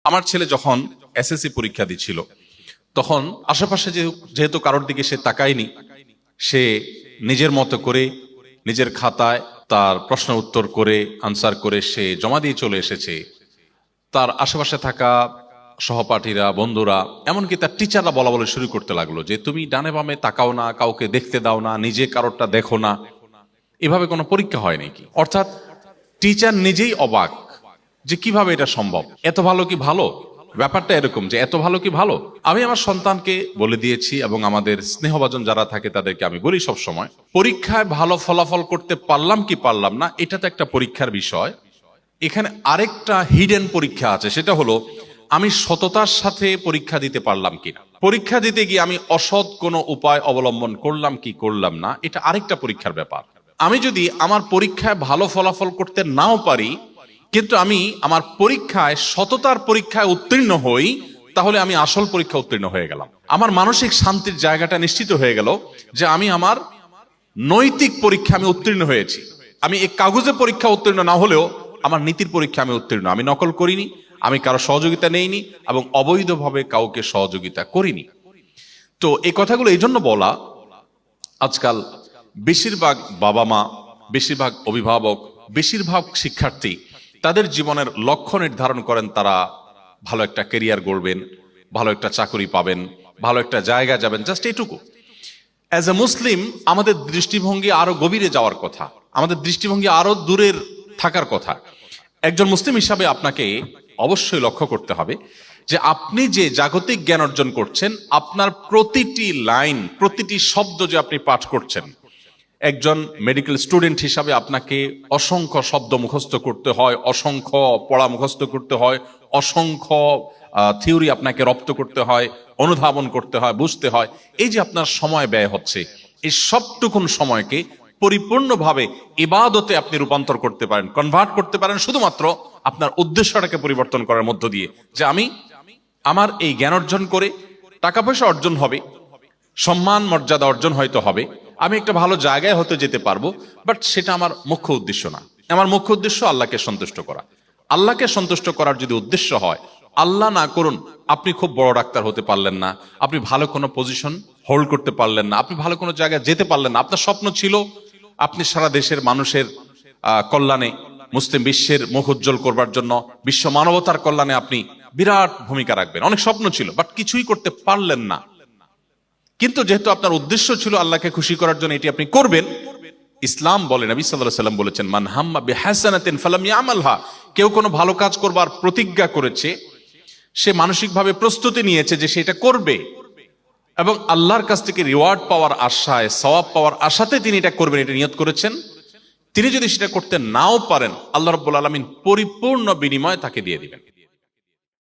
আমার ছেলে যখন এসএসসি পরীক্ষা দিচ্ছিল, তখন আশেপাশে যেহেতু কারোর দিকে সে তাকায়নি, সে নিজের মতো করে নিজের খাতায় তার প্রশ্ন উত্তর করে আনসার করে সে জমা দিয়ে চলে এসেছে। তার আশেপাশে থাকা সহপাঠীরা, বন্ধুরা, এমনকি তার টিচাররা বলা বলে শুরু করতে লাগলো যে তুমি ডানে বামে তাকাও না, কাউকে দেখতে দাও না, নিজে কারোরটা দেখো না, এভাবে কোনো পরীক্ষা হয় নাকি? অর্থাৎ টিচার নিজেই অবাক যে কিভাবে এটা সম্ভব, এত ভালো কি ভালো? ব্যাপারটা এরকম যে এত ভালো কি ভালো। আমি আমার সন্তানকে বলে দিয়েছি এবং আমাদের স্নেহভাজন যারা থাকে তাদেরকে আমি বলি সব সময়, পরীক্ষায় ভালো ফলাফল করতে পারলাম কি পারলাম না এটা তো একটা পরীক্ষার বিষয়। এখানে আরেকটা হিডেন পরীক্ষা আছে, সেটা হলো আমি সততার সাথে পরীক্ষা দিতে পারলাম কিনা। পরীক্ষা দিতে গিয়ে আমি অসৎ কোনো উপায় অবলম্বন করলাম কি করলাম না, এটা আরেকটা পরীক্ষার ব্যাপার। আমি যদি আমার পরীক্ষায় ভালো ফলাফল করতে নাও পারি, কিন্তু আমি আমার পরীক্ষায় সততার পরীক্ষায় উত্তীর্ণ হই, তাহলে আমি আসল পরীক্ষা উত্তীর্ণ হয়ে গেলাম। আমার মানসিক শান্তির জায়গাটা নিশ্চিত হয়ে গেল যে আমি আমার নৈতিক পরীক্ষা আমি উত্তীর্ণ হয়েছি। আমি এই কাগজে পরীক্ষা উত্তীর্ণ না হলেও আমার নীতির পরীক্ষা আমি উত্তীর্ণ। আমি নকল করিনি, আমি কারো সহযোগিতা নেইনি এবং অবৈধভাবে কাউকে সহযোগিতা করিনি। তো এই কথাগুলো এই জন্য বলা, আজকাল বেশিরভাগ বাবা মা, বেশিরভাগ অভিভাবক, বেশিরভাগ শিক্ষার্থী তাদের জীবনের লক্ষ্য নির্ধারণ করেন, তারা ভালো একটা ক্যারিয়ার গড়বেন, ভালো একটা চাকরি পাবেন, ভালো একটা জায়গা যাবেন, জাস্ট এইটুকু। অ্যাজ এ মুসলিম আমাদের দৃষ্টিভঙ্গি আরো গভীরে যাওয়ার কথা, আমাদের দৃষ্টিভঙ্গি আরো দূরের থাকার কথা। একজন মুসলিম হিসাবে আপনাকে অবশ্যই লক্ষ্য করতে হবে যে আপনি যে জাগতিক জ্ঞান অর্জন করছেন, আপনার প্রতিটি লাইন, প্রতিটি শব্দ যে আপনি পাঠ করছেন, একজন মেডিকেল স্টুডেন্ট হিসাবে আপনাকে অসংখ্য শব্দ মুখস্থ করতে হয়, অসংখ্য পড়া মুখস্থ করতে হয়, অসংখ্য থিওরি আপনাকে রপ্ত করতে হয়, অনুধাবন করতে হয়, বুঝতে হয়। এই যে আপনার সময় ব্যয় হচ্ছে, এই সবটুকুন সময়কে পরিপূর্ণভাবে ইবাদতে আপনি রূপান্তর করতে পারেন, কনভার্ট করতে পারেন শুধুমাত্র আপনার উদ্দেশ্যটাকে পরিবর্তন করার মধ্য দিয়ে। যে আমি আমার এই জ্ঞান অর্জন করে টাকা পয়সা অর্জন হবে, সম্মান মর্যাদা অর্জন হয়তো হবে, আমি একটা ভালো জায়গায় হতে যেতে পারবো, বাট সেটা আমার মুখ্য উদ্দেশ্য না। আমার মুখ্য উদ্দেশ্য আল্লাহকে সন্তুষ্ট করা। আল্লাহকে সন্তুষ্ট করার যদি উদ্দেশ্য হয়, আল্লাহ না করুন আপনি খুব বড় ডাক্তার হতে পারলেন না, আপনি ভালো কোনো পজিশন হোল্ড করতে পারলেন না, আপনি ভালো কোনো জায়গায় যেতে পারলেন না, আপনার স্বপ্ন ছিল আপনি সারা দেশের মানুষের কল্যাণে, মুসলিম বিশ্বের মুখ উজ্জ্বল করবার জন্য, বিশ্ব মানবতার কল্যাণে আপনি বিরাট ভূমিকা রাখবেন, অনেক স্বপ্ন ছিল, বাট কিছুই করতে পারলেন না। কিন্তু যেহেতু আপনার উদ্দেশ্য ছিল আল্লাহকে খুশি করার জন্য, এটি আপনি করবেন। ইসলাম বলে, নবী সাল্লাল্লাহু আলাইহি ওয়াসাল্লাম বলেছেন, মান হাম্মা বিহাসানাতিন ফালাম ইয়ামালহা, কেউ কোনো ভালো কাজ করবার প্রতিজ্ঞা করেছে, সে মানসিকভাবে প্রস্তুতি নিয়েছে যে সেটা করবে এবং আল্লাহর কাছ থেকে রিওয়ার্ড পাওয়ার আশায়, সওয়াব পাওয়ার আশাতে তিনি এটা করবেন, এটা নিয়ত করেছেন। তিনি যদি সেটা করতে নাও পারেন, আল্লাহ রাব্বুল আলামিন পরিপূর্ণ বিনিময় তাকে দিয়ে দিবেন।